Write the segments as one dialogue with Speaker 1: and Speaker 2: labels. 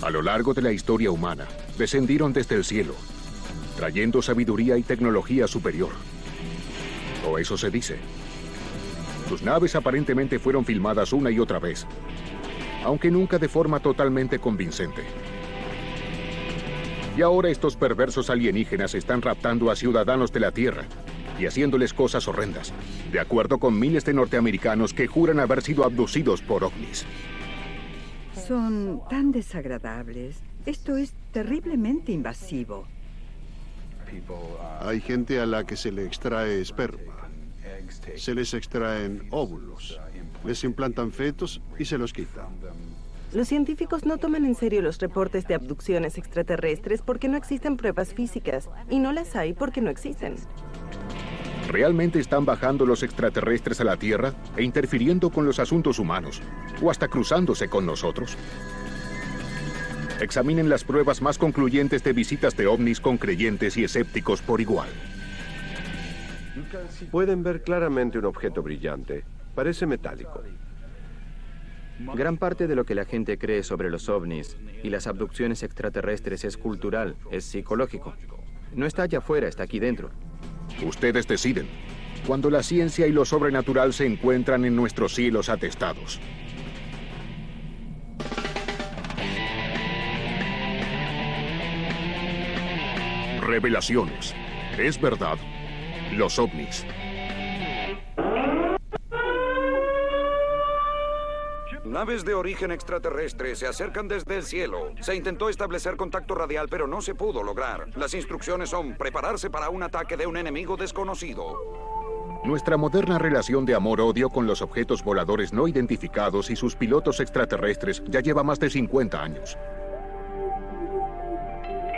Speaker 1: A lo largo de la historia humana, descendieron desde el cielo, trayendo sabiduría y tecnología superior. O eso se dice. Sus naves aparentemente fueron filmadas una y otra vez, aunque nunca de forma totalmente convincente. Y ahora estos perversos alienígenas están raptando a ciudadanos de la Tierra y haciéndoles cosas horrendas, de acuerdo con miles de norteamericanos que juran haber sido abducidos por ovnis.
Speaker 2: Son tan desagradables. Esto es terriblemente invasivo.
Speaker 3: Hay gente a la que se le extrae esperma. Se les extraen óvulos. Les implantan fetos y se los quitan.
Speaker 4: Los científicos no toman en serio los reportes de abducciones extraterrestres porque no existen pruebas físicas. Y no las hay porque no existen.
Speaker 1: ¿Realmente están bajando los extraterrestres a la Tierra e interfiriendo con los asuntos humanos? ¿O hasta cruzándose con nosotros? Examinen las pruebas más concluyentes de visitas de ovnis con creyentes y escépticos por igual.
Speaker 5: Pueden ver claramente un objeto brillante. Parece metálico.
Speaker 6: Gran parte de lo que la gente cree sobre los ovnis y las abducciones extraterrestres es cultural, es psicológico. No está allá afuera, está aquí dentro.
Speaker 1: Ustedes deciden, cuando la ciencia y lo sobrenatural se encuentran en nuestros cielos atestados. Revelaciones. ¿Es verdad? Los ovnis.
Speaker 7: Naves de origen extraterrestre se acercan desde el cielo. Se intentó establecer contacto radial, pero no se pudo lograr. Las instrucciones son prepararse para un ataque de un enemigo desconocido.
Speaker 1: Nuestra moderna relación de amor-odio con los objetos voladores no identificados y sus pilotos extraterrestres ya lleva más de 50 años.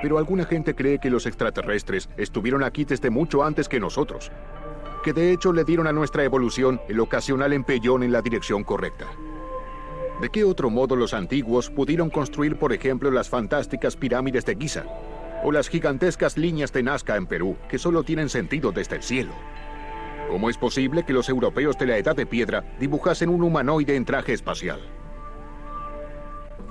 Speaker 1: Pero alguna gente cree que los extraterrestres estuvieron aquí desde mucho antes que nosotros, que de hecho le dieron a nuestra evolución el ocasional empellón en la dirección correcta. ¿De qué otro modo los antiguos pudieron construir, por ejemplo, las fantásticas pirámides de Giza o las gigantescas líneas de Nazca en Perú, que solo tienen sentido desde el cielo? ¿Cómo es posible que los europeos de la Edad de Piedra dibujasen un humanoide en traje espacial?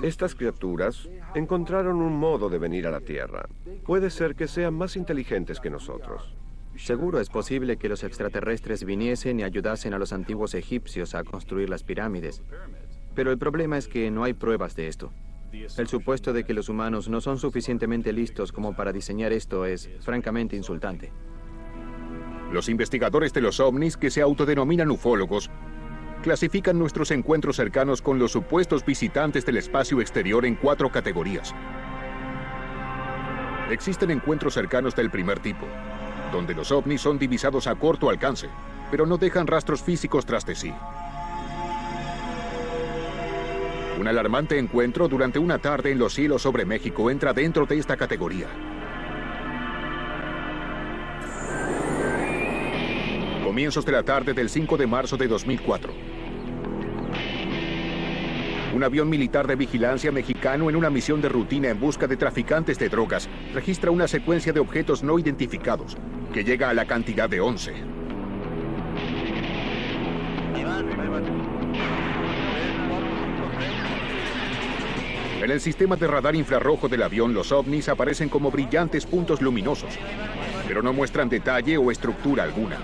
Speaker 5: Estas criaturas encontraron un modo de venir a la Tierra. Puede ser que sean más inteligentes que nosotros.
Speaker 6: Seguro es posible que los extraterrestres viniesen y ayudasen a los antiguos egipcios a construir las pirámides. Pero el problema es que no hay pruebas de esto. El supuesto de que los humanos no son suficientemente listos como para diseñar esto es francamente insultante.
Speaker 1: Los investigadores de los ovnis, que se autodenominan ufólogos, clasifican nuestros encuentros cercanos con los supuestos visitantes del espacio exterior en 4 categorías. Existen encuentros cercanos del primer tipo, donde los ovnis son divisados a corto alcance, pero no dejan rastros físicos tras de sí. Un alarmante encuentro durante una tarde en los cielos sobre México entra dentro de esta categoría. Comienzos de la tarde del 5 de marzo de 2004. Un avión militar de vigilancia mexicano en una misión de rutina en busca de traficantes de drogas registra una secuencia de objetos no identificados que llega a la cantidad de 11. En el sistema de radar infrarrojo del avión, los ovnis aparecen como brillantes puntos luminosos, pero no muestran detalle o estructura alguna.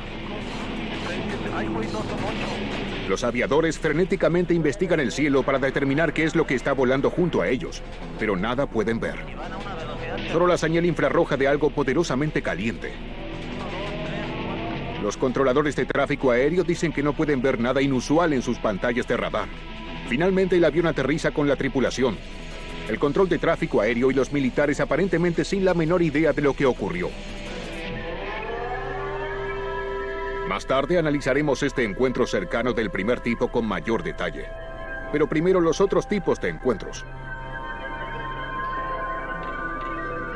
Speaker 1: Los aviadores frenéticamente investigan el cielo para determinar qué es lo que está volando junto a ellos, pero nada pueden ver. Solo la señal infrarroja de algo poderosamente caliente. Los controladores de tráfico aéreo dicen que no pueden ver nada inusual en sus pantallas de radar. Finalmente el avión aterriza con la tripulación, el control de tráfico aéreo y los militares aparentemente sin la menor idea de lo que ocurrió. Más tarde analizaremos este encuentro cercano del primer tipo con mayor detalle. Pero primero los otros tipos de encuentros.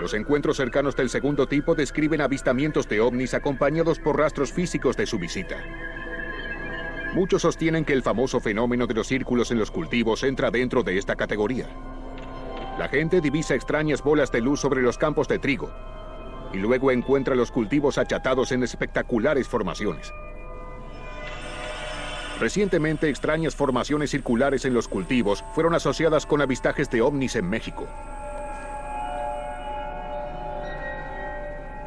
Speaker 1: Los encuentros cercanos del segundo tipo describen avistamientos de ovnis acompañados por rastros físicos de su visita. Muchos sostienen que el famoso fenómeno de los círculos en los cultivos entra dentro de esta categoría. La gente divisa extrañas bolas de luz sobre los campos de trigo y luego encuentra los cultivos achatados en espectaculares formaciones. Recientemente, extrañas formaciones circulares en los cultivos fueron asociadas con avistajes de ovnis en México.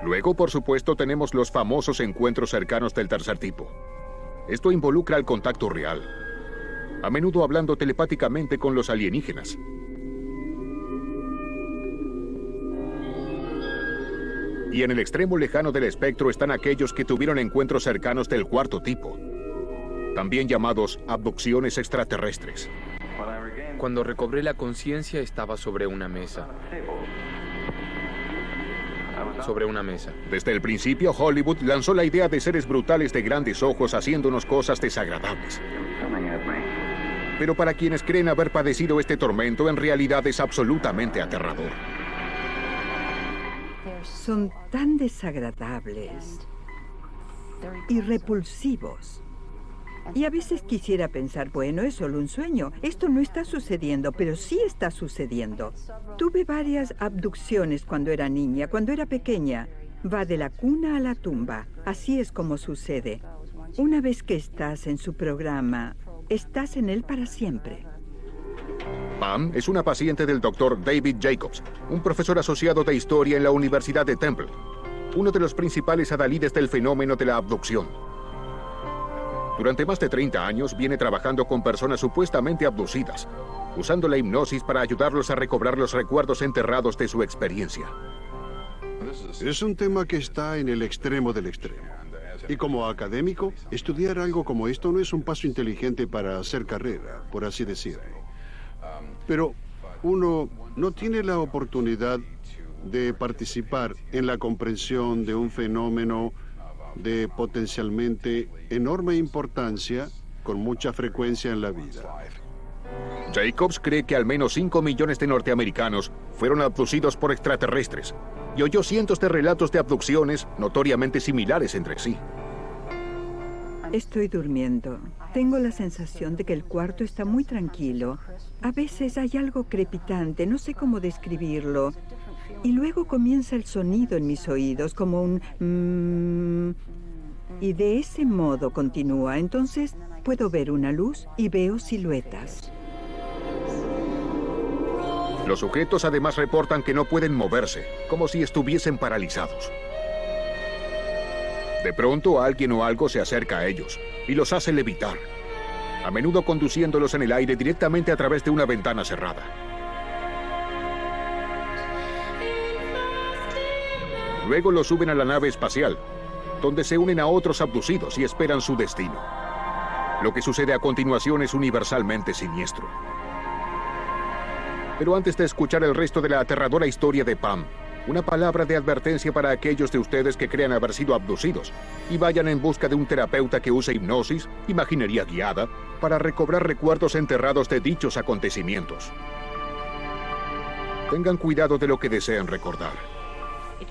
Speaker 1: Luego, por supuesto, tenemos los famosos encuentros cercanos del tercer tipo. Esto involucra el contacto real, a menudo hablando telepáticamente con los alienígenas. Y en el extremo lejano del espectro están aquellos que tuvieron encuentros cercanos del cuarto tipo, también llamados abducciones extraterrestres.
Speaker 8: Cuando recobré la conciencia estaba sobre una mesa.
Speaker 1: Desde el principio, Hollywood lanzó la idea de seres brutales de grandes ojos haciéndonos cosas desagradables. Pero para quienes creen haber padecido este tormento, en realidad es absolutamente aterrador.
Speaker 2: Son tan desagradables y repulsivos. Y a veces quisiera pensar, bueno, es solo un sueño. Esto no está sucediendo, pero sí está sucediendo. Tuve varias abducciones cuando era niña, cuando era pequeña. Va de la cuna a la tumba. Así es como sucede. Una vez que estás en su programa, estás en él para siempre.
Speaker 1: Pam es una paciente del Dr. David Jacobs, un profesor asociado de historia en la Universidad de Temple, uno de los principales adalides del fenómeno de la abducción. Durante más de 30 años viene trabajando con personas supuestamente abducidas, usando la hipnosis para ayudarlos a recobrar los recuerdos enterrados de su experiencia.
Speaker 3: Es un tema que está en el extremo del extremo. Y como académico, estudiar algo como esto no es un paso inteligente para hacer carrera, por así decirlo. Pero uno no tiene la oportunidad de participar en la comprensión de un fenómeno de potencialmente enorme importancia con mucha frecuencia en la vida.
Speaker 1: Jacobs cree que al menos 5 millones de norteamericanos fueron abducidos por extraterrestres y oyó cientos de relatos de abducciones notoriamente similares entre sí.
Speaker 2: Estoy durmiendo. Tengo la sensación de que el cuarto está muy tranquilo. A veces hay algo crepitante, no sé cómo describirlo. Y luego comienza el sonido en mis oídos, como un y de ese modo continúa. Entonces puedo ver una luz y veo siluetas.
Speaker 1: Los sujetos además reportan que no pueden moverse, como si estuviesen paralizados. De pronto alguien o algo se acerca a ellos y los hace levitar, a menudo conduciéndolos en el aire directamente a través de una ventana cerrada. Luego los suben a la nave espacial, donde se unen a otros abducidos y esperan su destino. Lo que sucede a continuación es universalmente siniestro. Pero antes de escuchar el resto de la aterradora historia de Pam, una palabra de advertencia para aquellos de ustedes que crean haber sido abducidos y vayan en busca de un terapeuta que use hipnosis, imaginería guiada, para recobrar recuerdos enterrados de dichos acontecimientos. Tengan cuidado de lo que deseen recordar.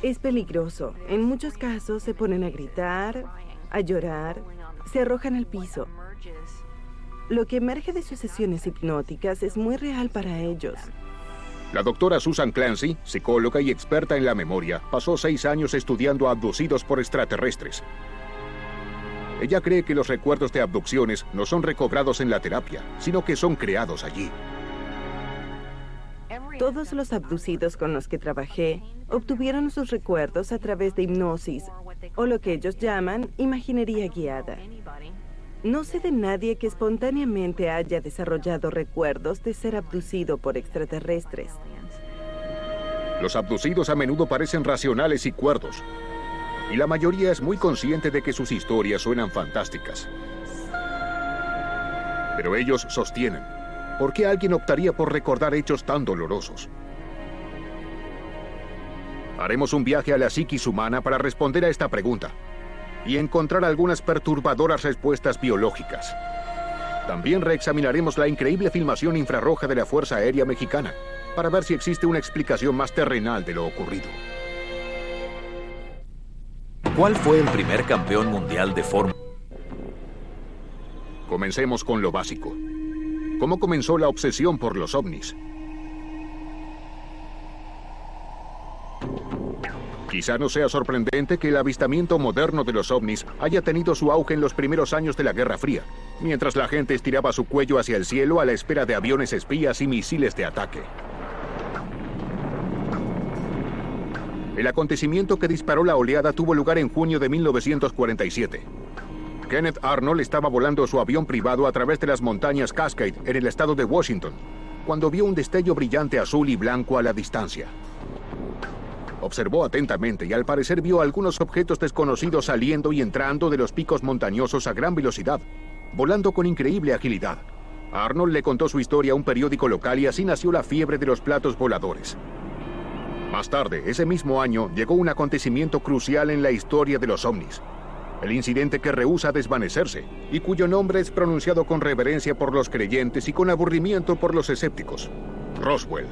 Speaker 4: Es peligroso. En muchos casos se ponen a gritar, a llorar, se arrojan al piso. Lo que emerge de sus sesiones hipnóticas es muy real para ellos.
Speaker 1: La doctora Susan Clancy, psicóloga y experta en la memoria, pasó 6 años estudiando a abducidos por extraterrestres. Ella cree que los recuerdos de abducciones no son recobrados en la terapia, sino que son creados allí.
Speaker 4: Todos los abducidos con los que trabajé obtuvieron sus recuerdos a través de hipnosis, o lo que ellos llaman imaginería guiada. No sé de nadie que espontáneamente haya desarrollado recuerdos de ser abducido por extraterrestres.
Speaker 1: Los abducidos a menudo parecen racionales y cuerdos, y la mayoría es muy consciente de que sus historias suenan fantásticas. Pero ellos sostienen, ¿por qué alguien optaría por recordar hechos tan dolorosos? Haremos un viaje a la psiquis humana para responder a esta pregunta y encontrar algunas perturbadoras respuestas biológicas. También reexaminaremos la increíble filmación infrarroja de la Fuerza Aérea Mexicana para ver si existe una explicación más terrenal de lo ocurrido.
Speaker 9: ¿Cuál fue el primer campeón mundial de Fórmula?
Speaker 1: Comencemos con lo básico. ¿Cómo comenzó la obsesión por los ovnis? Quizá no sea sorprendente que el avistamiento moderno de los ovnis haya tenido su auge en los primeros años de la Guerra Fría, mientras la gente estiraba su cuello hacia el cielo a la espera de aviones espías y misiles de ataque. El acontecimiento que disparó la oleada tuvo lugar en junio de 1947. Kenneth Arnold estaba volando su avión privado a través de las montañas Cascade en el estado de Washington, cuando vio un destello brillante azul y blanco a la distancia. Observó atentamente y al parecer vio algunos objetos desconocidos saliendo y entrando de los picos montañosos a gran velocidad, volando con increíble agilidad. Arnold le contó su historia a un periódico local y así nació la fiebre de los platos voladores. Más tarde, ese mismo año, llegó un acontecimiento crucial en la historia de los ovnis. El incidente que rehúsa desvanecerse y cuyo nombre es pronunciado con reverencia por los creyentes y con aburrimiento por los escépticos. Roswell.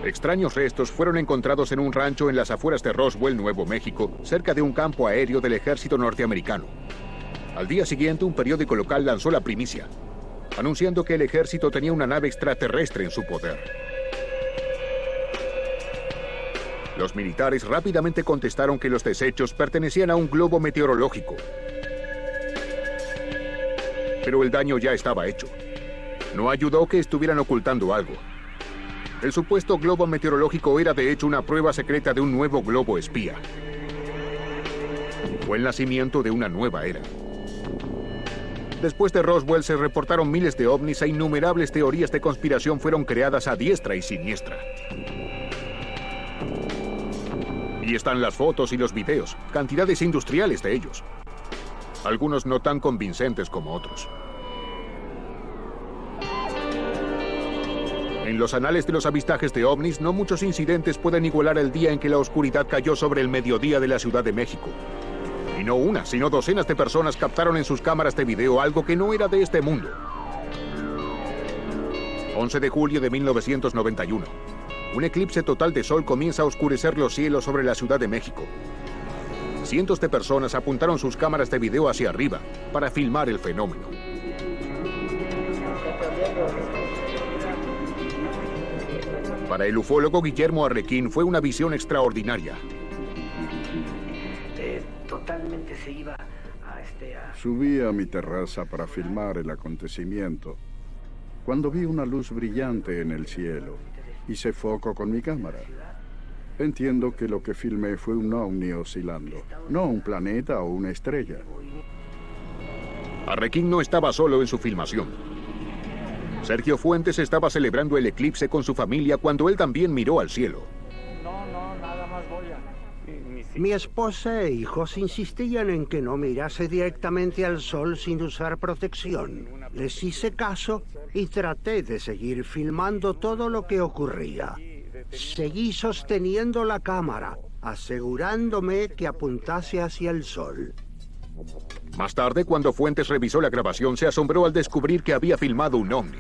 Speaker 1: Extraños restos fueron encontrados en un rancho en las afueras de Roswell, Nuevo México, cerca de un campo aéreo del ejército norteamericano. Al día siguiente, un periódico local lanzó la primicia, anunciando que el ejército tenía una nave extraterrestre en su poder. Los militares rápidamente contestaron que los desechos pertenecían a un globo meteorológico. Pero el daño ya estaba hecho. No ayudó que estuvieran ocultando algo. El supuesto globo meteorológico era de hecho una prueba secreta de un nuevo globo espía. Fue el nacimiento de una nueva era. Después de Roswell se reportaron miles de ovnis e innumerables teorías de conspiración fueron creadas a diestra y siniestra. Y están las fotos y los videos, cantidades industriales de ellos. Algunos no tan convincentes como otros. En los anales de los avistajes de ovnis, no muchos incidentes pueden igualar el día en que la oscuridad cayó sobre el mediodía de la Ciudad de México. Y no una, sino docenas de personas captaron en sus cámaras de video algo que no era de este mundo. 11 de julio de 1991. Un eclipse total de sol comienza a oscurecer los cielos sobre la Ciudad de México. Cientos de personas apuntaron sus cámaras de video hacia arriba para filmar el fenómeno. Para el ufólogo Guillermo Arrequín fue una visión extraordinaria.
Speaker 10: Totalmente se iba
Speaker 11: Subí a mi terraza para filmar el acontecimiento, cuando vi una luz brillante en el cielo. Hice foco con mi cámara. Entiendo que lo que filmé fue un ovni oscilando, no un planeta o una estrella.
Speaker 1: Arrequín no estaba solo en su filmación. Sergio Fuentes estaba celebrando el eclipse con su familia cuando él también miró al cielo.
Speaker 10: nada más voy a... Mi esposa e hijos insistían en que no mirase directamente al sol sin usar protección. Les hice caso y traté de seguir filmando todo lo que ocurría. Seguí sosteniendo la cámara, asegurándome que apuntase hacia el sol.
Speaker 1: Más tarde, cuando Fuentes revisó la grabación, se asombró al descubrir que había filmado un ovni.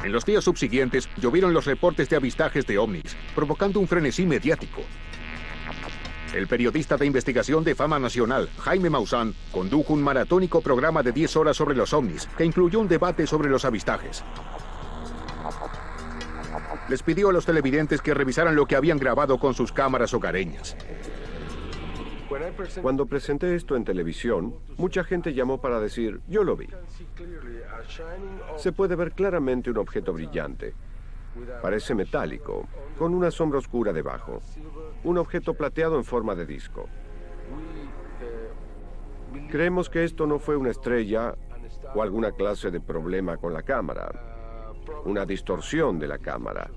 Speaker 1: En los días subsiguientes, llovieron los reportes de avistajes de ovnis, provocando un frenesí mediático. El periodista de investigación de fama nacional, Jaime Maussan, condujo un maratónico programa de 10 horas sobre los ovnis, que incluyó un debate sobre los avistajes. Les pidió a los televidentes que revisaran lo que habían grabado con sus cámaras hogareñas.
Speaker 5: Cuando presenté esto en televisión, mucha gente llamó para decir, yo lo vi. Se puede ver claramente un objeto brillante. Parece metálico, con una sombra oscura debajo. Un objeto plateado en forma de disco. Creemos que esto no fue una estrella o alguna clase de problema con la cámara. Una distorsión de la cámara.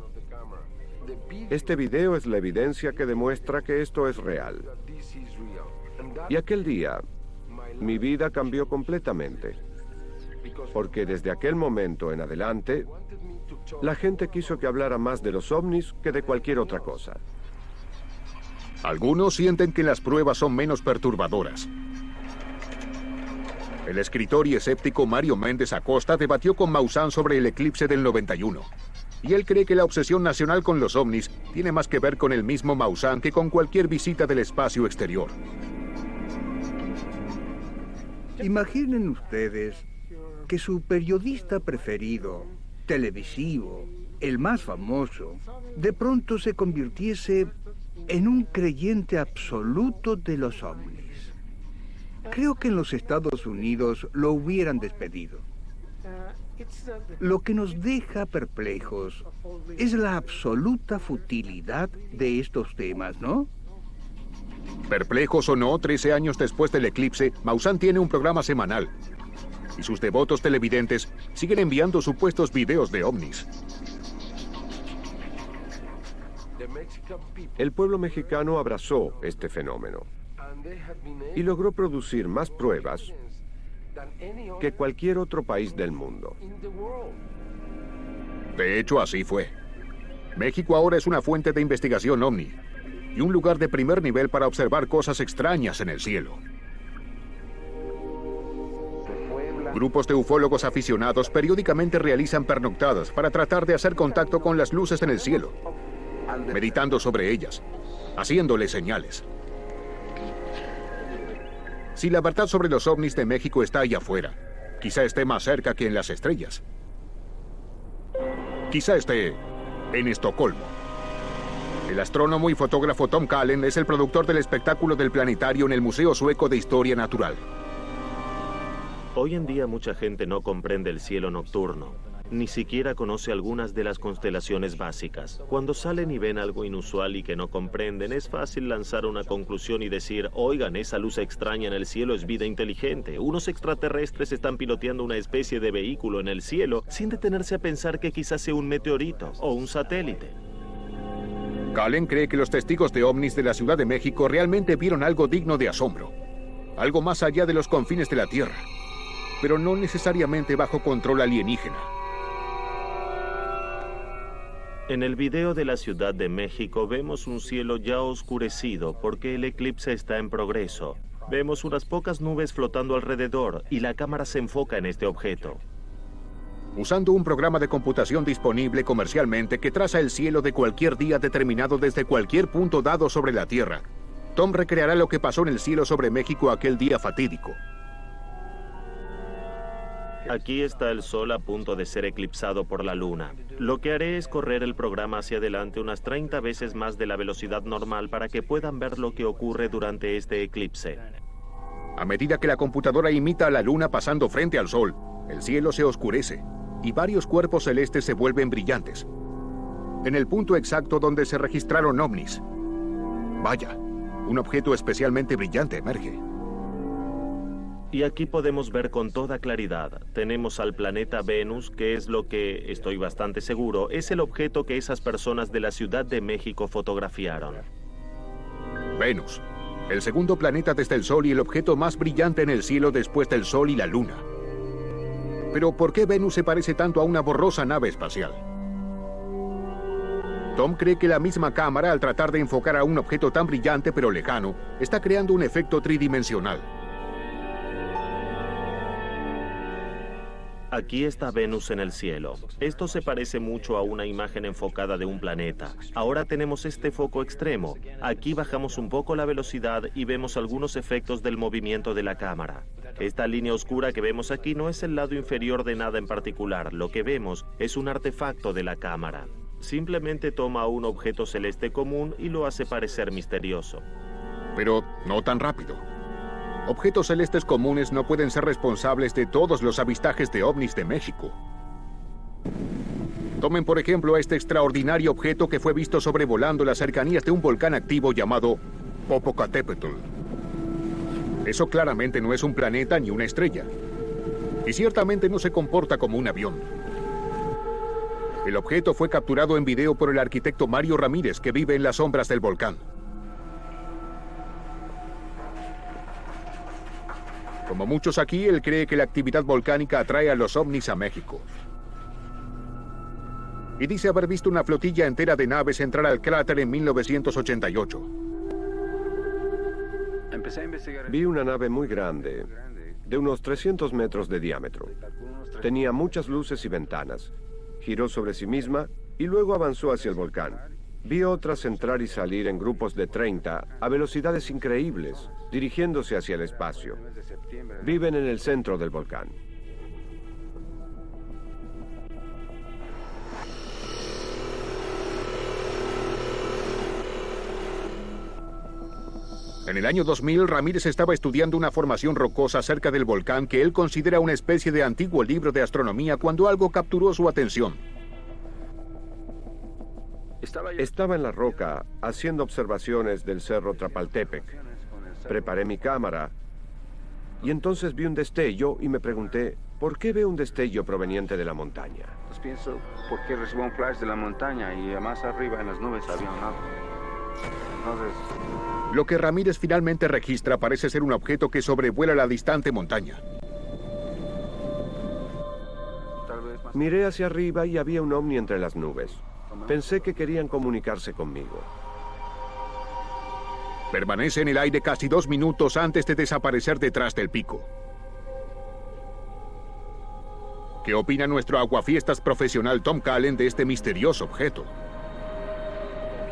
Speaker 5: Este video es la evidencia que demuestra que esto es real. Y aquel día, mi vida cambió completamente. Porque desde aquel momento en adelante, la gente quiso que hablara más de los ovnis que de cualquier otra cosa.
Speaker 1: Algunos sienten que las pruebas son menos perturbadoras. El escritor y escéptico Mario Méndez Acosta debatió con Maussan sobre el eclipse del 91. Y él cree que la obsesión nacional con los ovnis tiene más que ver con el mismo Maussan que con cualquier visita del espacio exterior.
Speaker 12: Imaginen ustedes que su periodista preferido, televisivo, el más famoso, de pronto se convirtiese en un creyente absoluto de los ovnis. Creo que en los Estados Unidos lo hubieran despedido. Lo que nos deja perplejos es la absoluta futilidad de estos temas, ¿no?
Speaker 1: Perplejos o no, 13 años después del eclipse, Maussan tiene un programa semanal. Y sus devotos televidentes siguen enviando supuestos videos de ovnis.
Speaker 5: El pueblo mexicano abrazó este fenómeno y logró producir más pruebas que cualquier otro país del mundo.
Speaker 1: De hecho, así fue. México ahora es una fuente de investigación ovni y un lugar de primer nivel para observar cosas extrañas en el cielo. Grupos de ufólogos aficionados periódicamente realizan pernoctadas para tratar de hacer contacto con las luces en el cielo, meditando sobre ellas, haciéndole señales. Si la verdad sobre los ovnis de México está allá afuera, quizá esté más cerca que en las estrellas. Quizá esté en Estocolmo. El astrónomo y fotógrafo Tom Kallen es el productor del espectáculo del planetario en el Museo Sueco de Historia Natural.
Speaker 13: Hoy en día mucha gente no comprende el cielo nocturno. Ni siquiera conoce algunas de las constelaciones básicas. Cuando salen y ven algo inusual y que no comprenden, es fácil lanzar una conclusión y decir, oigan, esa luz extraña en el cielo es vida inteligente. Unos extraterrestres están piloteando una especie de vehículo en el cielo sin detenerse a pensar que quizás sea un meteorito o un satélite.
Speaker 1: Kallen cree que los testigos de ovnis de la Ciudad de México realmente vieron algo digno de asombro. Algo más allá de los confines de la Tierra, pero no necesariamente bajo control alienígena.
Speaker 13: En el video de la Ciudad de México vemos un cielo ya oscurecido porque el eclipse está en progreso. Vemos unas pocas nubes flotando alrededor y la cámara se enfoca en este objeto.
Speaker 1: Usando un programa de computación disponible comercialmente que traza el cielo de cualquier día determinado desde cualquier punto dado sobre la Tierra, Tom recreará lo que pasó en el cielo sobre México aquel día fatídico.
Speaker 13: Aquí está el sol a punto de ser eclipsado por la luna. Lo que haré es correr el programa hacia adelante unas 30 veces más de la velocidad normal para que puedan ver lo que ocurre durante este eclipse.
Speaker 1: A medida que la computadora imita a la luna pasando frente al sol, el cielo se oscurece y varios cuerpos celestes se vuelven brillantes. En el punto exacto donde se registraron ovnis. Vaya, un objeto especialmente brillante emerge.
Speaker 13: Y aquí podemos ver con toda claridad. Tenemos al planeta Venus, que es lo que, estoy bastante seguro, es el objeto que esas personas de la Ciudad de México fotografiaron.
Speaker 1: Venus, el segundo planeta desde el Sol y el objeto más brillante en el cielo después del Sol y la Luna. Pero ¿por qué Venus se parece tanto a una borrosa nave espacial? Tom cree que la misma cámara, al tratar de enfocar a un objeto tan brillante pero lejano, está creando un efecto tridimensional.
Speaker 13: Aquí está Venus en el cielo. Esto se parece mucho a una imagen enfocada de un planeta. Ahora tenemos este foco extremo. Aquí bajamos un poco la velocidad y vemos algunos efectos del movimiento de la cámara. Esta línea oscura que vemos aquí no es el lado inferior de nada en particular. Lo que vemos es un artefacto de la cámara. Simplemente toma un objeto celeste común y lo hace parecer misterioso.
Speaker 1: Pero no tan rápido. Objetos celestes comunes no pueden ser responsables de todos los avistajes de ovnis de México. Tomen por ejemplo a este extraordinario objeto que fue visto sobrevolando las cercanías de un volcán activo llamado Popocatépetl. Eso claramente no es un planeta ni una estrella. Y ciertamente no se comporta como un avión. El objeto fue capturado en video por el arquitecto Mario Ramírez, que vive en las sombras del volcán. Como muchos aquí, él cree que la actividad volcánica atrae a los ovnis a México. Y dice haber visto una flotilla entera de naves entrar al cráter en 1988.
Speaker 5: Vi una nave muy grande, de unos 300 metros de diámetro. Tenía muchas luces y ventanas. Giró sobre sí misma y luego avanzó hacia el volcán. Vi otras entrar y salir en grupos de 30 a velocidades increíbles, dirigiéndose hacia el espacio. Viven en el centro del volcán.
Speaker 1: En el año 2000, Ramírez estaba estudiando una formación rocosa cerca del volcán que él considera una especie de antiguo libro de astronomía cuando algo capturó su atención.
Speaker 5: Estaba en la roca haciendo observaciones del cerro Trapaltepec. Preparé mi cámara y entonces vi un destello y me pregunté, ¿por qué veo un destello proveniente de la montaña?
Speaker 14: Pues pienso, ¿por qué recibo un flash de la montaña y más arriba en las nubes había un agua? Entonces...
Speaker 1: Lo que Ramírez finalmente registra parece ser un objeto que sobrevuela la distante montaña.
Speaker 5: Miré hacia arriba y había un ovni entre las nubes. Pensé que querían comunicarse conmigo.
Speaker 1: Permanece en el aire casi 2 minutos antes de desaparecer detrás del pico. ¿Qué opina nuestro aguafiestas profesional Tom Callen de este misterioso objeto?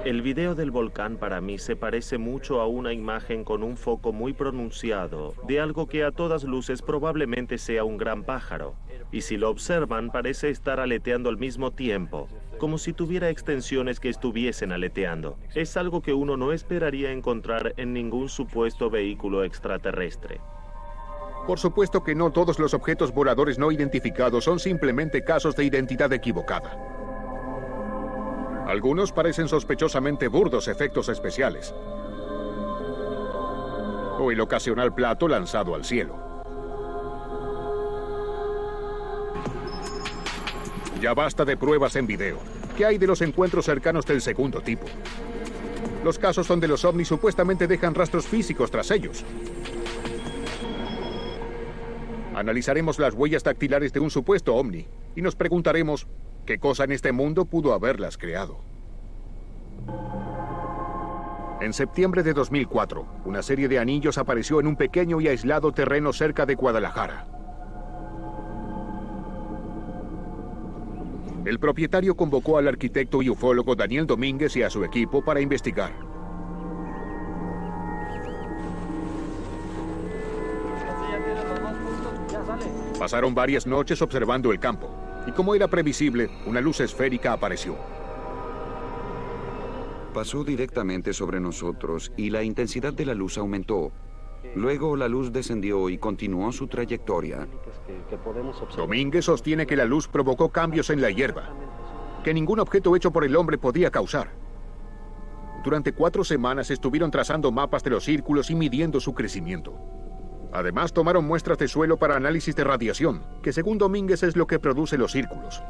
Speaker 13: El video del volcán para mí se parece mucho a una imagen con un foco muy pronunciado de algo que a todas luces probablemente sea un gran pájaro. Y si lo observan parece estar aleteando al mismo tiempo, como si tuviera extensiones que estuviesen aleteando. Es algo que uno no esperaría encontrar en ningún supuesto vehículo extraterrestre.
Speaker 1: Por supuesto que no todos los objetos voladores no identificados son simplemente casos de identidad equivocada. Algunos parecen sospechosamente burdos efectos especiales. O el ocasional plato lanzado al cielo. Ya basta de pruebas en video. ¿Qué hay de los encuentros cercanos del segundo tipo? Los casos donde los ovnis supuestamente dejan rastros físicos tras ellos. Analizaremos las huellas dactilares de un supuesto ovni y nos preguntaremos ¿qué cosa en este mundo pudo haberlas creado? En septiembre de 2004, una serie de anillos apareció en un pequeño y aislado terreno cerca de Guadalajara. El propietario convocó al arquitecto y ufólogo Daniel Domínguez y a su equipo para investigar. Pasaron varias noches observando el campo, y como era previsible, una luz esférica apareció.
Speaker 7: Pasó directamente sobre nosotros y la intensidad de la luz aumentó. Luego la luz descendió y continuó su trayectoria.
Speaker 1: Domínguez sostiene que la luz provocó cambios en la hierba, que ningún objeto hecho por el hombre podía causar. Durante 4 semanas estuvieron trazando mapas de los círculos y midiendo su crecimiento. Además, tomaron muestras de suelo para análisis de radiación, que según Domínguez es lo que produce los círculos.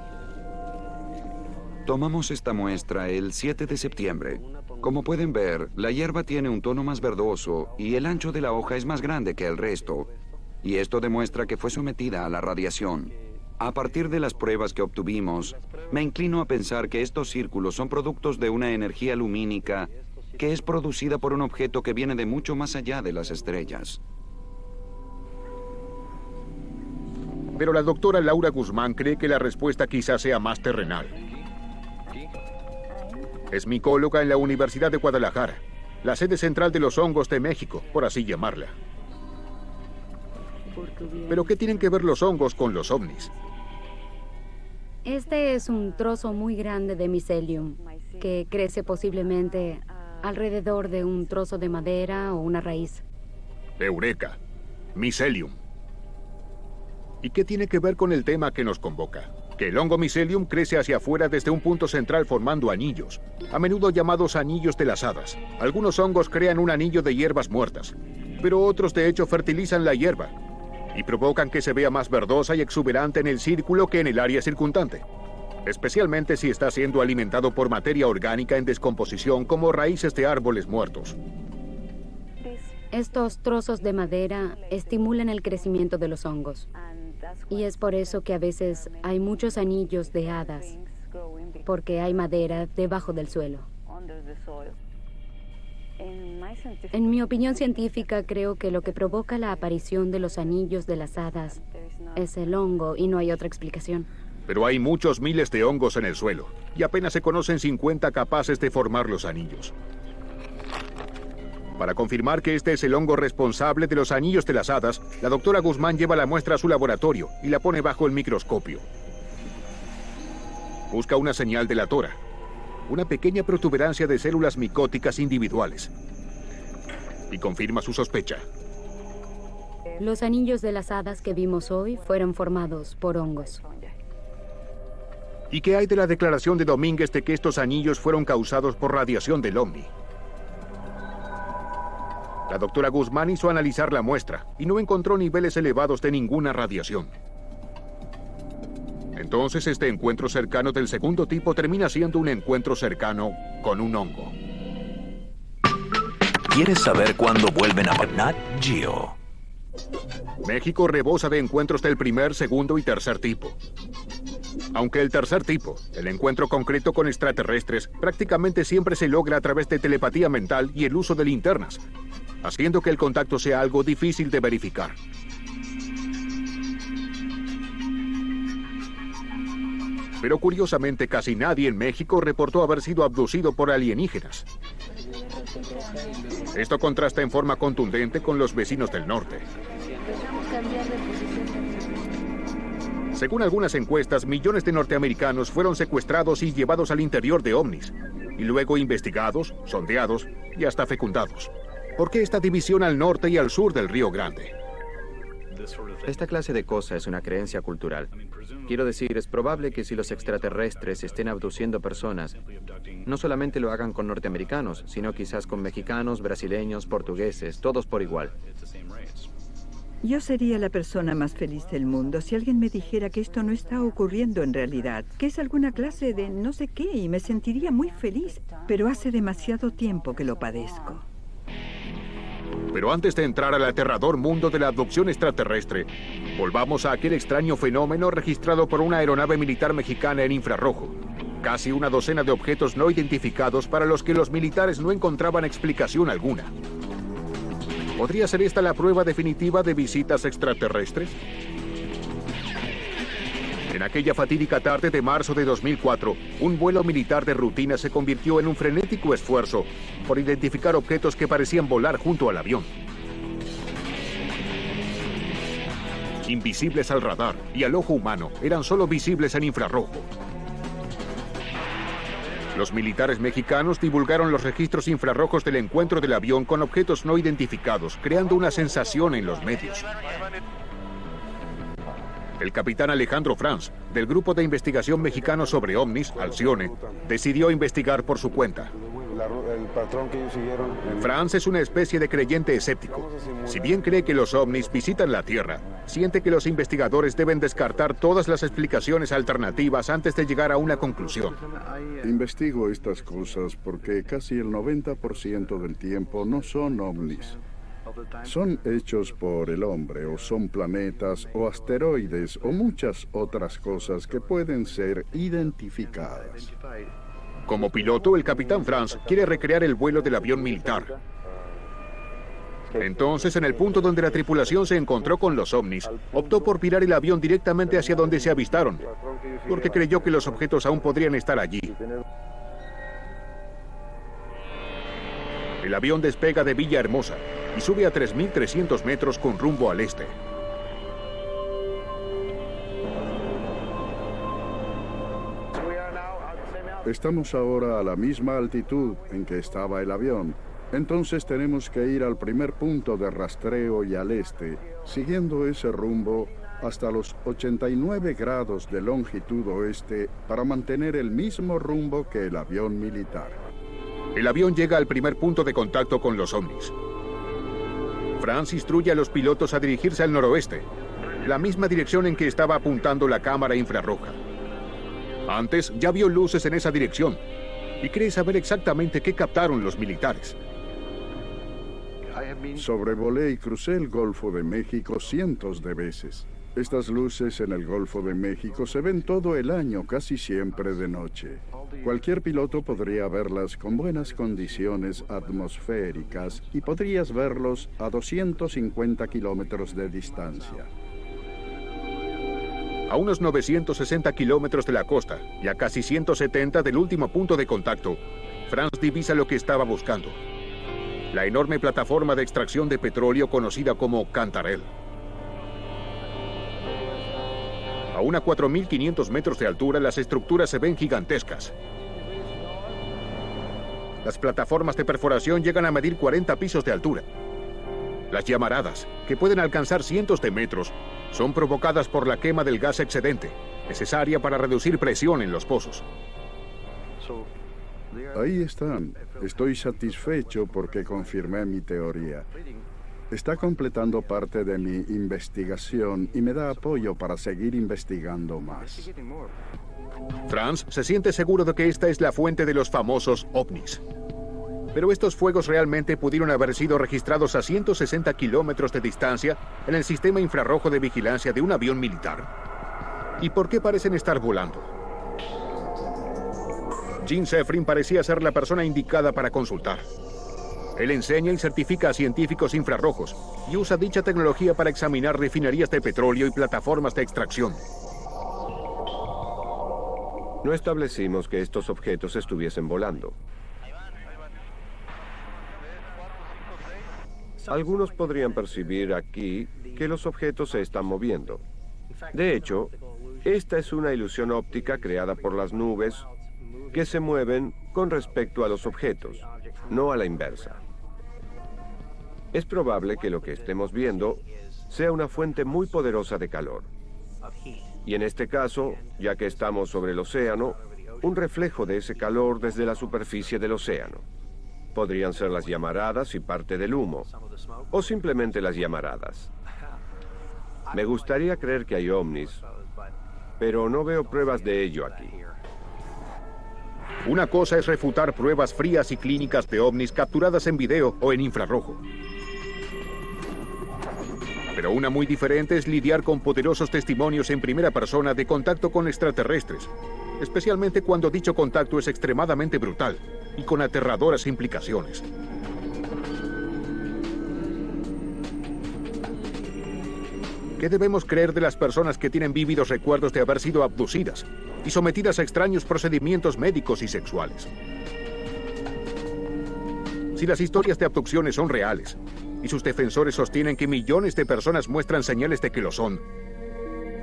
Speaker 7: Tomamos esta muestra el 7 de septiembre. Como pueden ver, la hierba tiene un tono más verdoso y el ancho de la hoja es más grande que el resto. Y esto demuestra que fue sometida a la radiación. A partir de las pruebas que obtuvimos, me inclino a pensar que estos círculos son productos de una energía lumínica que es producida por un objeto que viene de mucho más allá de las estrellas.
Speaker 1: Pero la doctora Laura Guzmán cree que la respuesta quizás sea más terrenal. Es micóloga en la Universidad de Guadalajara, la sede central de los hongos de México, por así llamarla. ¿Pero qué tienen que ver los hongos con los ovnis?
Speaker 15: Este es un trozo muy grande de Mycelium, que crece posiblemente alrededor de un trozo de madera o una raíz.
Speaker 1: Eureka, Mycelium. ¿Y qué tiene que ver con el tema que nos convoca? Que el hongo Mycelium crece hacia afuera desde un punto central formando anillos, a menudo llamados anillos de las hadas. Algunos hongos crean un anillo de hierbas muertas, pero otros de hecho fertilizan la hierba y provocan que se vea más verdosa y exuberante en el círculo que en el área circundante, especialmente si está siendo alimentado por materia orgánica en descomposición como raíces de árboles muertos.
Speaker 15: Estos trozos de madera estimulan el crecimiento de los hongos. Y es por eso que a veces hay muchos anillos de hadas, porque hay madera debajo del suelo. En mi opinión científica, creo que lo que provoca la aparición de los anillos de las hadas es el hongo y no hay otra explicación.
Speaker 1: Pero hay muchos miles de hongos en el suelo y apenas se conocen 50 capaces de formar los anillos. Para confirmar que este es el hongo responsable de los anillos de las hadas, la doctora Guzmán lleva la muestra a su laboratorio y la pone bajo el microscopio. Busca una señal de la tora, una pequeña protuberancia de células micóticas individuales. y confirma su sospecha.
Speaker 15: Los anillos de las hadas que vimos hoy fueron formados por hongos.
Speaker 1: ¿Y qué hay de la declaración de Domínguez de que estos anillos fueron causados por radiación del ovni? La doctora Guzmán hizo analizar la muestra y no encontró niveles elevados de ninguna radiación. Entonces, este encuentro cercano del segundo tipo termina siendo un encuentro cercano con un hongo.
Speaker 9: ¿Quieres saber cuándo vuelven a Nat Geo?
Speaker 1: México rebosa de encuentros del primer, segundo y tercer tipo. Aunque el tercer tipo, el encuentro concreto con extraterrestres, prácticamente siempre se logra a través de telepatía mental y el uso de linternas, haciendo que el contacto sea algo difícil de verificar. Pero curiosamente, casi nadie en México reportó haber sido abducido por alienígenas. Esto contrasta en forma contundente con los vecinos del norte. Según algunas encuestas, millones de norteamericanos fueron secuestrados y llevados al interior de ovnis, y luego investigados, sondeados y hasta fecundados. ¿Por qué esta división al norte y al sur del Río Grande?
Speaker 6: Esta clase de cosa es una creencia cultural. Quiero decir, es probable que si los extraterrestres estén abduciendo personas, no solamente lo hagan con norteamericanos, sino quizás con mexicanos, brasileños, portugueses, todos por igual.
Speaker 2: Yo sería la persona más feliz del mundo si alguien me dijera que esto no está ocurriendo en realidad, que es alguna clase de no sé qué, y me sentiría muy feliz, pero hace demasiado tiempo que lo padezco.
Speaker 1: Pero antes de entrar al aterrador mundo de la abducción extraterrestre, volvamos a aquel extraño fenómeno registrado por una aeronave militar mexicana en infrarrojo. Casi una docena de objetos no identificados para los que los militares no encontraban explicación alguna. ¿Podría ser esta la prueba definitiva de visitas extraterrestres? En aquella fatídica tarde de marzo de 2004, un vuelo militar de rutina se convirtió en un frenético esfuerzo por identificar objetos que parecían volar junto al avión. Invisibles al radar y al ojo humano, eran solo visibles en infrarrojo. Los militares mexicanos divulgaron los registros infrarrojos del encuentro del avión con objetos no identificados, creando una sensación en los medios. El capitán Alejandro Franz, del Grupo de Investigación Mexicano sobre OVNIs, Alcione, decidió investigar por su cuenta. Franz es una especie de creyente escéptico. Si bien cree que los ovnis visitan la Tierra, siente que los investigadores deben descartar todas las explicaciones alternativas antes de llegar a una conclusión.
Speaker 11: Investigo estas cosas porque casi el 90% del tiempo no son ovnis. Son hechos por el hombre, o son planetas, o asteroides, o muchas otras cosas que pueden ser identificadas.
Speaker 1: Como piloto, el capitán Franz quiere recrear el vuelo del avión militar. Entonces, en el punto donde la tripulación se encontró con los ovnis, optó por virar el avión directamente hacia donde se avistaron, porque creyó que los objetos aún podrían estar allí. El avión despega de Villahermosa y sube a 3.300 metros con rumbo al este.
Speaker 11: Estamos ahora a la misma altitud en que estaba el avión. Entonces tenemos que ir al primer punto de rastreo y al este, siguiendo ese rumbo hasta los 89 grados de longitud oeste para mantener el mismo rumbo que el avión militar.
Speaker 1: El avión llega al primer punto de contacto con los ovnis. Franz instruye a los pilotos a dirigirse al noroeste, la misma dirección en que estaba apuntando la cámara infrarroja. Antes ya vio luces en esa dirección y cree saber exactamente qué captaron los militares.
Speaker 11: Sobrevolé y crucé el Golfo de México cientos de veces. Estas luces en el Golfo de México se ven todo el año, casi siempre de noche. Cualquier piloto podría verlas con buenas condiciones atmosféricas y podrías verlos a 250 kilómetros de distancia.
Speaker 1: A unos 960 kilómetros de la costa y a casi 170 del último punto de contacto, Franz divisa lo que estaba buscando: la enorme plataforma de extracción de petróleo conocida como Cantarell. A una 4.500 metros de altura, las estructuras se ven gigantescas. Las plataformas de perforación llegan a medir 40 pisos de altura. Las llamaradas, que pueden alcanzar cientos de metros, son provocadas por la quema del gas excedente, necesaria para reducir presión en los pozos.
Speaker 11: Ahí están. Estoy satisfecho porque confirmé mi teoría. Está completando parte de mi investigación y me da apoyo para seguir investigando más.
Speaker 1: Franz se siente seguro de que esta es la fuente de los famosos ovnis. Pero estos fuegos realmente pudieron haber sido registrados a 160 kilómetros de distancia en el sistema infrarrojo de vigilancia de un avión militar. ¿Y por qué parecen estar volando? Gene Seffrin parecía ser la persona indicada para consultar. Él enseña y certifica a científicos infrarrojos y usa dicha tecnología para examinar refinerías de petróleo y plataformas de extracción.
Speaker 5: No establecimos que estos objetos estuviesen volando. Algunos podrían percibir aquí que los objetos se están moviendo. De hecho, esta es una ilusión óptica creada por las nubes que se mueven con respecto a los objetos, no a la inversa. Es probable que lo que estemos viendo sea una fuente muy poderosa de calor. Y en este caso, ya que estamos sobre el océano, un reflejo de ese calor desde la superficie del océano. Podrían ser las llamaradas y parte del humo, o simplemente las llamaradas. Me gustaría creer que hay ovnis, pero no veo pruebas de ello aquí.
Speaker 1: Una cosa es refutar pruebas frías y clínicas de ovnis capturadas en video o en infrarrojo. Pero una muy diferente es lidiar con poderosos testimonios en primera persona de contacto con extraterrestres, especialmente cuando dicho contacto es extremadamente brutal y con aterradoras implicaciones. ¿Qué debemos creer de las personas que tienen vívidos recuerdos de haber sido abducidas y sometidas a extraños procedimientos médicos y sexuales? Si las historias de abducciones son reales y sus defensores sostienen que millones de personas muestran señales de que lo son,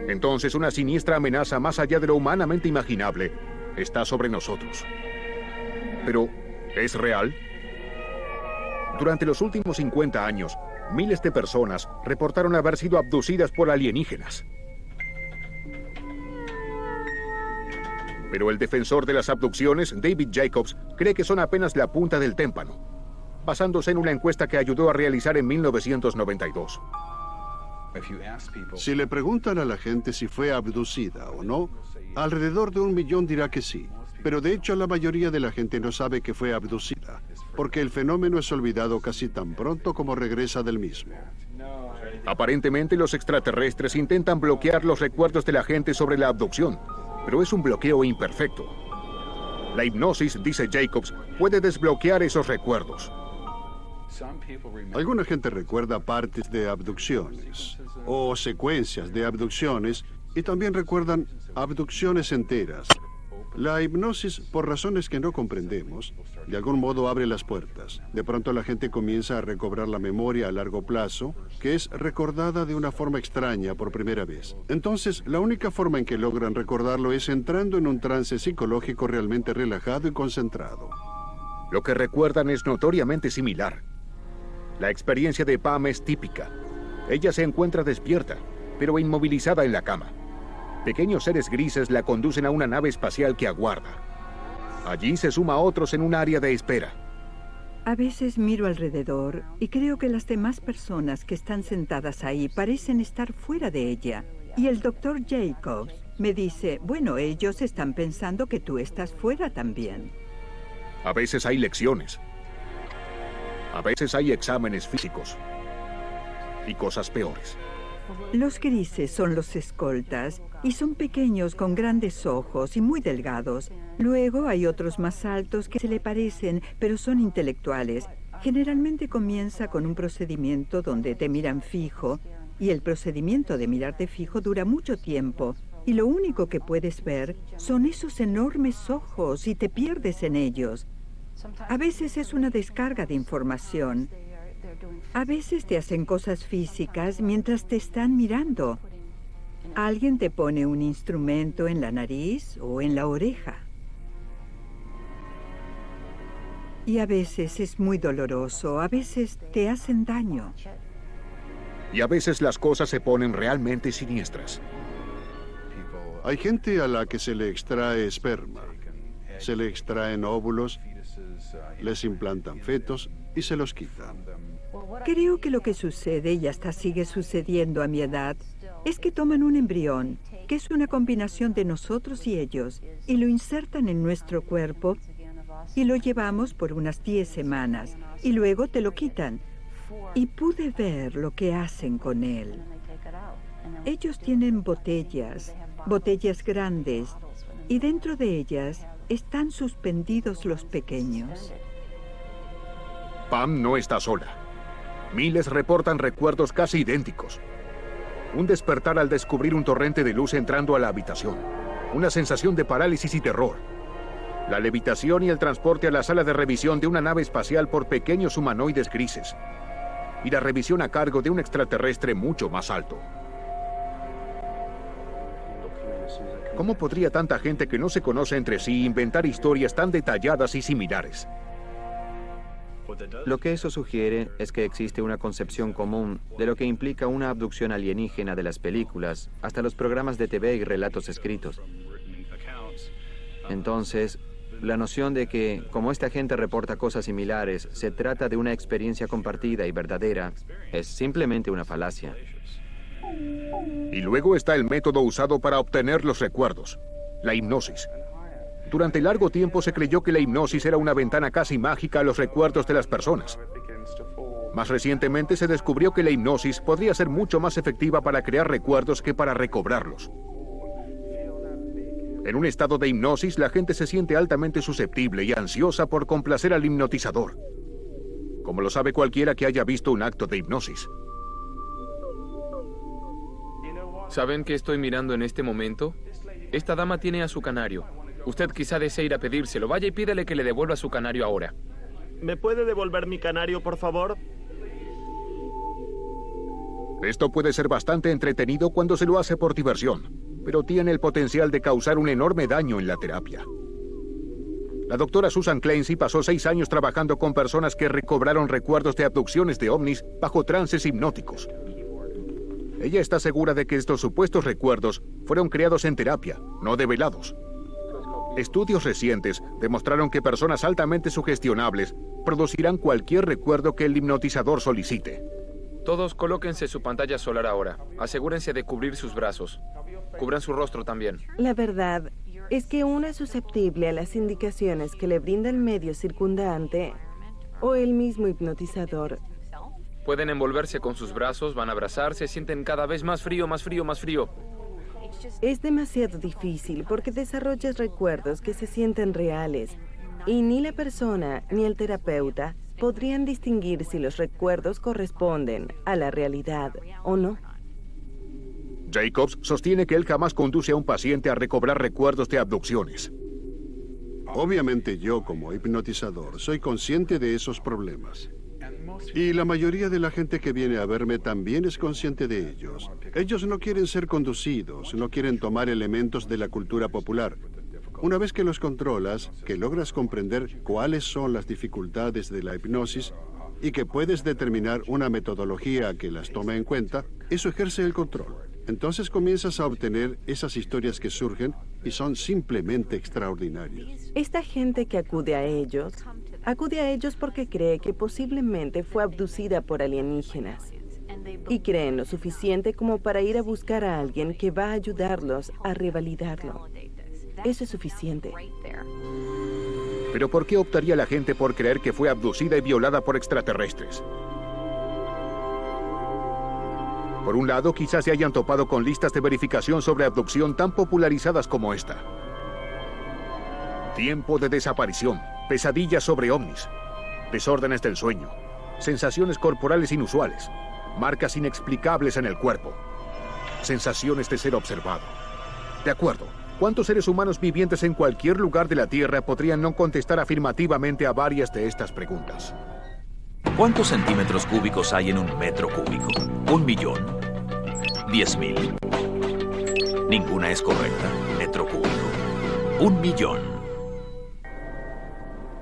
Speaker 1: entonces una siniestra amenaza más allá de lo humanamente imaginable está sobre nosotros. Pero, ¿es real? Durante los últimos 50 años, miles de personas reportaron haber sido abducidas por alienígenas. Pero el defensor de las abducciones, David Jacobs, cree que son apenas la punta del témpano, basándose en una encuesta que ayudó a realizar en 1992.
Speaker 3: Si le preguntan a la gente si fue abducida o no, alrededor de 1 millón dirá que sí. Pero de hecho la mayoría de la gente no sabe que fue abducida, porque el fenómeno es olvidado casi tan pronto como regresa del mismo.
Speaker 1: Aparentemente los extraterrestres intentan bloquear los recuerdos de la gente sobre la abducción, pero es un bloqueo imperfecto. La hipnosis, dice Jacobs, puede desbloquear esos recuerdos.
Speaker 3: Alguna gente recuerda partes de abducciones o secuencias de abducciones y también recuerdan abducciones enteras. La hipnosis, por razones que no comprendemos, de algún modo abre las puertas. De pronto la gente comienza a recobrar la memoria a largo plazo, que es recordada de una forma extraña por primera vez. Entonces, la única forma en que logran recordarlo es entrando en un trance psicológico realmente relajado y concentrado.
Speaker 1: Lo que recuerdan es notoriamente similar. La experiencia de Pam es típica. Ella se encuentra despierta, pero inmovilizada en la cama. Pequeños seres grises la conducen a una nave espacial que aguarda. Allí se suma a otros en un área de espera.
Speaker 2: A veces miro alrededor y creo que las demás personas que están sentadas ahí parecen estar fuera de ella. Y el doctor Jacobs me dice, bueno, ellos están pensando que tú estás fuera también.
Speaker 1: A veces hay lecciones. A veces hay exámenes físicos. Y cosas peores.
Speaker 2: Los grises son los escoltas y son pequeños con grandes ojos y muy delgados. Luego hay otros más altos que se le parecen, pero son intelectuales. Generalmente comienza con un procedimiento donde te miran fijo y el procedimiento de mirarte fijo dura mucho tiempo. Y lo único que puedes ver son esos enormes ojos y te pierdes en ellos. A veces es una descarga de información. A veces te hacen cosas físicas mientras te están mirando. Alguien te pone un instrumento en la nariz o en la oreja. Y a veces es muy doloroso, a veces te hacen daño.
Speaker 1: Y a veces las cosas se ponen realmente siniestras.
Speaker 3: Hay gente a la que se le extrae esperma, se le extraen óvulos, les implantan fetos y se los quitan.
Speaker 2: Creo que lo que sucede, y hasta sigue sucediendo a mi edad, es que toman un embrión, que es una combinación de nosotros y ellos, y lo insertan en nuestro cuerpo y lo llevamos por unas 10 semanas, y luego te lo quitan. Y pude ver lo que hacen con él. Ellos tienen botellas grandes, y dentro de ellas están suspendidos los pequeños.
Speaker 1: Pam no está sola. Miles reportan recuerdos casi idénticos. Un despertar al descubrir un torrente de luz entrando a la habitación. Una sensación de parálisis y terror. La levitación y el transporte a la sala de revisión de una nave espacial por pequeños humanoides grises. Y la revisión a cargo de un extraterrestre mucho más alto. ¿Cómo podría tanta gente que no se conoce entre sí inventar historias tan detalladas y similares?
Speaker 6: Lo que eso sugiere es que existe una concepción común de lo que implica una abducción alienígena de las películas hasta los programas de TV y relatos escritos. Entonces, la noción de que, como esta gente reporta cosas similares, se trata de una experiencia compartida y verdadera, es simplemente una falacia.
Speaker 1: Y luego está el método usado para obtener los recuerdos, la hipnosis. Durante largo tiempo se creyó que la hipnosis era una ventana casi mágica a los recuerdos de las personas. Más recientemente se descubrió que la hipnosis podría ser mucho más efectiva para crear recuerdos que para recobrarlos. En un estado de hipnosis, la gente se siente altamente susceptible y ansiosa por complacer al hipnotizador, como lo sabe cualquiera que haya visto un acto de hipnosis.
Speaker 8: ¿Saben qué estoy mirando en este momento? Esta dama tiene a su canario. Usted quizá desee ir a pedírselo. Vaya y pídale que le devuelva su canario ahora.
Speaker 13: ¿Me puede devolver mi canario, por favor?
Speaker 1: Esto puede ser bastante entretenido cuando se lo hace por diversión, pero tiene el potencial de causar un enorme daño en la terapia. La doctora Susan Clancy pasó 6 años trabajando con personas que recobraron recuerdos de abducciones de ovnis bajo trances hipnóticos. Ella está segura de que estos supuestos recuerdos fueron creados en terapia, no develados. Estudios recientes demostraron que personas altamente sugestionables producirán cualquier recuerdo que el hipnotizador solicite.
Speaker 8: Todos colóquense su pantalla solar ahora. Asegúrense de cubrir sus brazos. Cubran su rostro también.
Speaker 4: La verdad es que uno es susceptible a las indicaciones que le brinda el medio circundante o el mismo hipnotizador.
Speaker 8: Pueden envolverse con sus brazos, van a abrazarse, sienten cada vez más frío, más frío, más frío.
Speaker 4: Es demasiado difícil porque desarrollas recuerdos que se sienten reales y ni la persona ni el terapeuta podrían distinguir si los recuerdos corresponden a la realidad o no.
Speaker 1: Jacobs sostiene que él jamás conduce a un paciente a recobrar recuerdos de abducciones.
Speaker 3: Obviamente yo, como hipnotizador, soy consciente de esos problemas. Y la mayoría de la gente que viene a verme también es consciente de ellos. Ellos no quieren ser conducidos, no quieren tomar elementos de la cultura popular. Una vez que los controlas, que logras comprender cuáles son las dificultades de la hipnosis y que puedes determinar una metodología que las tome en cuenta, eso ejerce el control. Entonces comienzas a obtener esas historias que surgen y son simplemente extraordinarias.
Speaker 4: Esta gente que acude a ellos porque cree que posiblemente fue abducida por alienígenas y creen lo suficiente como para ir a buscar a alguien que va a ayudarlos a revalidarlo. Eso es suficiente.
Speaker 1: ¿Pero por qué optaría la gente por creer que fue abducida y violada por extraterrestres? Por un lado, quizás se hayan topado con listas de verificación sobre abducción tan popularizadas como esta. Tiempo de desaparición, pesadillas sobre ovnis, desórdenes del sueño, sensaciones corporales inusuales, marcas inexplicables en el cuerpo, sensaciones de ser observado. De acuerdo, ¿cuántos seres humanos vivientes en cualquier lugar de la Tierra podrían no contestar afirmativamente a varias de estas preguntas?
Speaker 9: ¿Cuántos centímetros cúbicos hay en un metro cúbico? 1.000.000. 10.000. Ninguna es correcta. Metro cúbico. 1.000.000.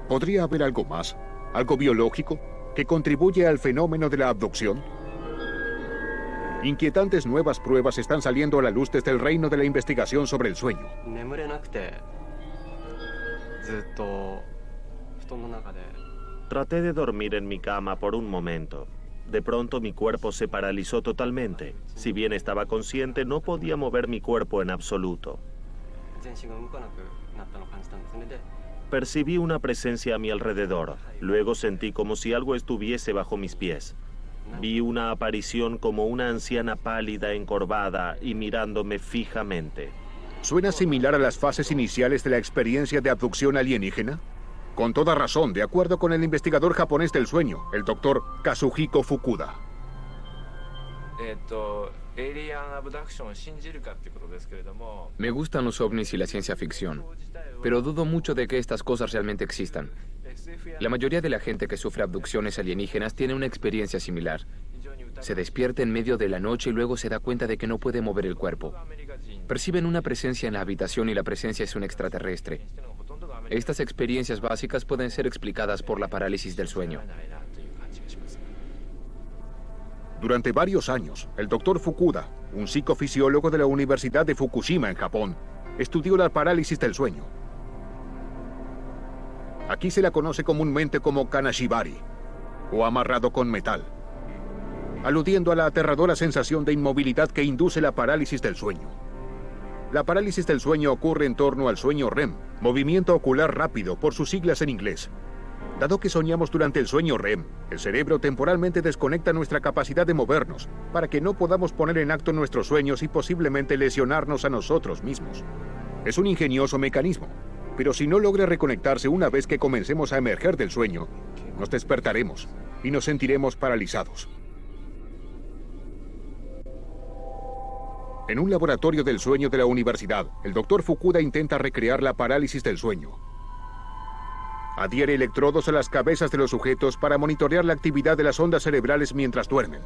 Speaker 1: ¿Podría haber algo más, algo biológico, que contribuye al fenómeno de la abducción? Inquietantes nuevas pruebas están saliendo a la luz desde el reino de la investigación sobre el sueño.
Speaker 13: Traté de dormir en mi cama por un momento. De pronto mi cuerpo se paralizó totalmente. Si bien estaba consciente, no podía mover mi cuerpo en absoluto. Percibí una presencia a mi alrededor. Luego sentí como si algo estuviese bajo mis pies. Vi una aparición como una anciana pálida, encorvada y mirándome fijamente.
Speaker 1: ¿Suena similar a las fases iniciales de la experiencia de abducción alienígena? Con toda razón, de acuerdo con el investigador japonés del sueño, el doctor Kazuhiko Fukuda.
Speaker 8: Me gustan los ovnis y la ciencia ficción, pero dudo mucho de que estas cosas realmente existan. La mayoría de la gente que sufre abducciones alienígenas tiene una experiencia similar. Se despierta en medio de la noche y luego se da cuenta de que no puede mover el cuerpo. Perciben una presencia en la habitación y la presencia es un extraterrestre. Estas experiencias básicas pueden ser explicadas por la parálisis del sueño.
Speaker 1: Durante varios años, el doctor Fukuda, un psicofisiólogo de la Universidad de Fukushima en Japón, estudió la parálisis del sueño. Aquí se la conoce comúnmente como kanashibari, o amarrado con metal, aludiendo a la aterradora sensación de inmovilidad que induce la parálisis del sueño. La parálisis del sueño ocurre en torno al sueño REM, movimiento ocular rápido, por sus siglas en inglés. Dado que soñamos durante el sueño REM, el cerebro temporalmente desconecta nuestra capacidad de movernos para que no podamos poner en acto nuestros sueños y posiblemente lesionarnos a nosotros mismos. Es un ingenioso mecanismo, pero si no logra reconectarse una vez que comencemos a emerger del sueño, nos despertaremos y nos sentiremos paralizados. En un laboratorio del sueño de la universidad, el doctor Fukuda intenta recrear la parálisis del sueño. Adhiere electrodos a las cabezas de los sujetos para monitorear la actividad de las ondas cerebrales mientras duermen.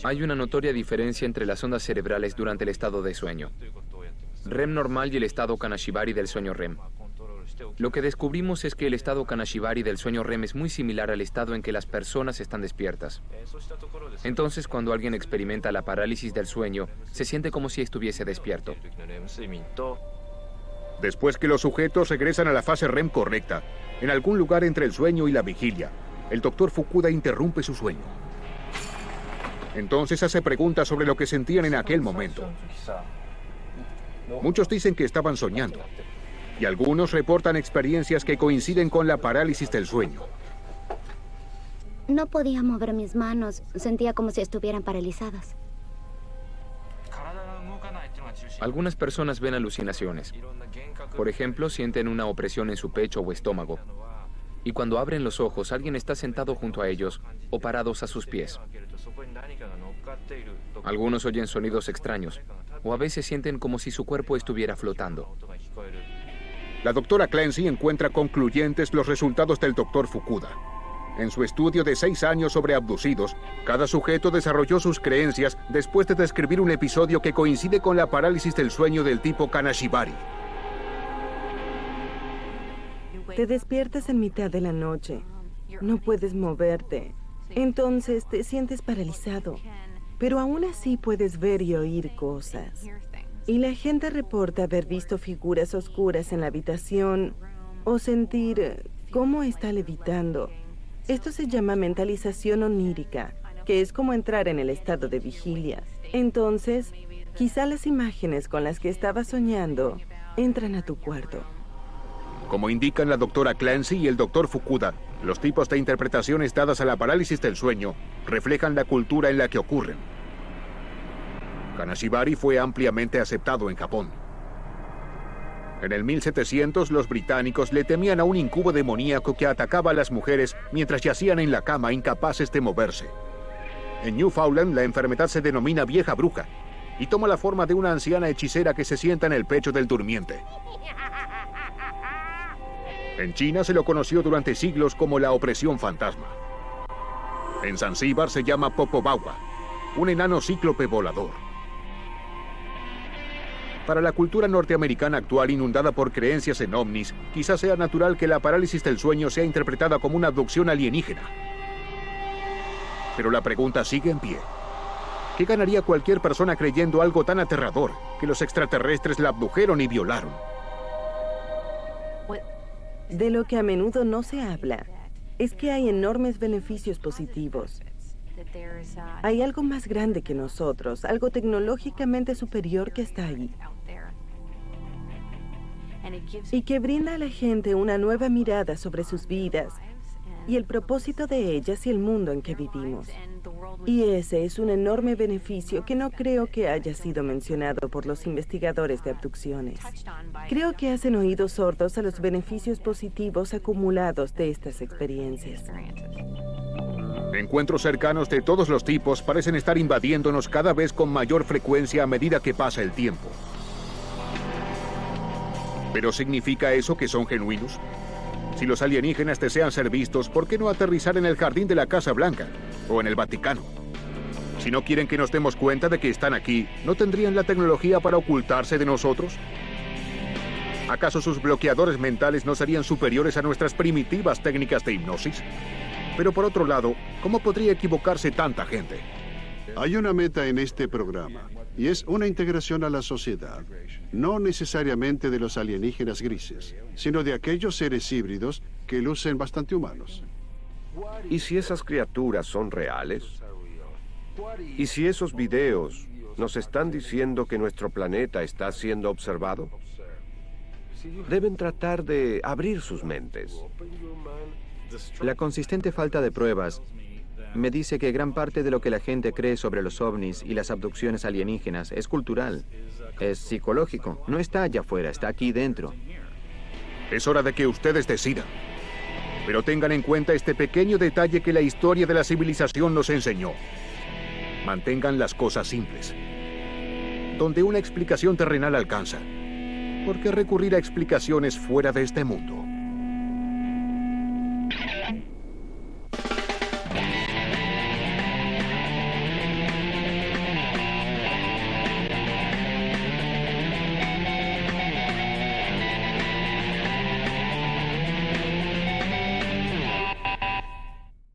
Speaker 8: Hay una notoria diferencia entre las ondas cerebrales durante el estado de sueño REM normal y el estado kanashibari del sueño REM. Lo que descubrimos es que el estado kanashibari del sueño REM es muy similar al estado en que las personas están despiertas. Entonces, cuando alguien experimenta la parálisis del sueño, se siente como si estuviese despierto.
Speaker 1: Después que los sujetos regresan a la fase REM correcta, en algún lugar entre el sueño y la vigilia, el doctor Fukuda interrumpe su sueño. Entonces hace preguntas sobre lo que sentían en aquel momento. Muchos dicen que estaban soñando, y algunos reportan experiencias que coinciden con la parálisis del sueño.
Speaker 15: No podía mover mis manos, sentía como si estuvieran paralizadas.
Speaker 8: Algunas personas ven alucinaciones. Por ejemplo, sienten una opresión en su pecho o estómago. Y cuando abren los ojos, alguien está sentado junto a ellos o parados a sus pies. Algunos oyen sonidos extraños, o a veces sienten como si su cuerpo estuviera flotando.
Speaker 1: La doctora Clancy encuentra concluyentes los resultados del doctor Fukuda. En su estudio de 6 años sobre abducidos, cada sujeto desarrolló sus creencias después de describir un episodio que coincide con la parálisis del sueño del tipo kanashibari.
Speaker 4: Te despiertas en mitad de la noche. No puedes moverte. Entonces te sientes paralizado. Pero aún así puedes ver y oír cosas. Y la gente reporta haber visto figuras oscuras en la habitación o sentir cómo está levitando. Esto se llama mentalización onírica, que es como entrar en el estado de vigilia. Entonces, quizá las imágenes con las que estabas soñando entran a tu cuarto.
Speaker 1: Como indican la doctora Clancy y el doctor Fukuda, los tipos de interpretaciones dadas a la parálisis del sueño reflejan la cultura en la que ocurren. Kanashibari fue ampliamente aceptado en Japón. En el 1700, los británicos le temían a un incubo demoníaco que atacaba a las mujeres mientras yacían en la cama incapaces de moverse. En Newfoundland, la enfermedad se denomina vieja bruja y toma la forma de una anciana hechicera que se sienta en el pecho del durmiente. En China se lo conoció durante siglos como la opresión fantasma. En Zanzíbar se llama Popobawa, un enano cíclope volador. Para la cultura norteamericana actual inundada por creencias en ovnis, quizás sea natural que la parálisis del sueño sea interpretada como una abducción alienígena. Pero la pregunta sigue en pie. ¿Qué ganaría cualquier persona creyendo algo tan aterrador, que los extraterrestres la abdujeron y violaron?
Speaker 4: De lo que a menudo no se habla es que hay enormes beneficios positivos. Hay algo más grande que nosotros, algo tecnológicamente superior que está ahí. Y que brinda a la gente una nueva mirada sobre sus vidas y el propósito de ellas y el mundo en que vivimos. Y ese es un enorme beneficio que no creo que haya sido mencionado por los investigadores de abducciones. Creo que hacen oídos sordos a los beneficios positivos acumulados de estas experiencias.
Speaker 1: Encuentros cercanos de todos los tipos parecen estar invadiéndonos cada vez con mayor frecuencia a medida que pasa el tiempo. ¿Pero significa eso que son genuinos? Si los alienígenas desean ser vistos, ¿por qué no aterrizar en el jardín de la Casa Blanca o en el Vaticano? Si no quieren que nos demos cuenta de que están aquí, ¿no tendrían la tecnología para ocultarse de nosotros? ¿Acaso sus bloqueadores mentales no serían superiores a nuestras primitivas técnicas de hipnosis? Pero por otro lado, ¿cómo podría equivocarse tanta gente?
Speaker 3: Hay una meta en este programa, y es una integración a la sociedad, no necesariamente de los alienígenas grises, sino de aquellos seres híbridos que lucen bastante humanos.
Speaker 5: ¿Y si esas criaturas son reales? ¿Y si esos videos nos están diciendo que nuestro planeta está siendo observado? Deben tratar de abrir sus mentes.
Speaker 6: La consistente falta de pruebas me dice que gran parte de lo que la gente cree sobre los ovnis y las abducciones alienígenas es cultural, es psicológico, no está allá afuera, está aquí dentro.
Speaker 1: Es hora de que ustedes decidan. Pero tengan en cuenta este pequeño detalle que la historia de la civilización nos enseñó. Mantengan las cosas simples. Donde una explicación terrenal alcanza, ¿por qué recurrir a explicaciones fuera de este mundo?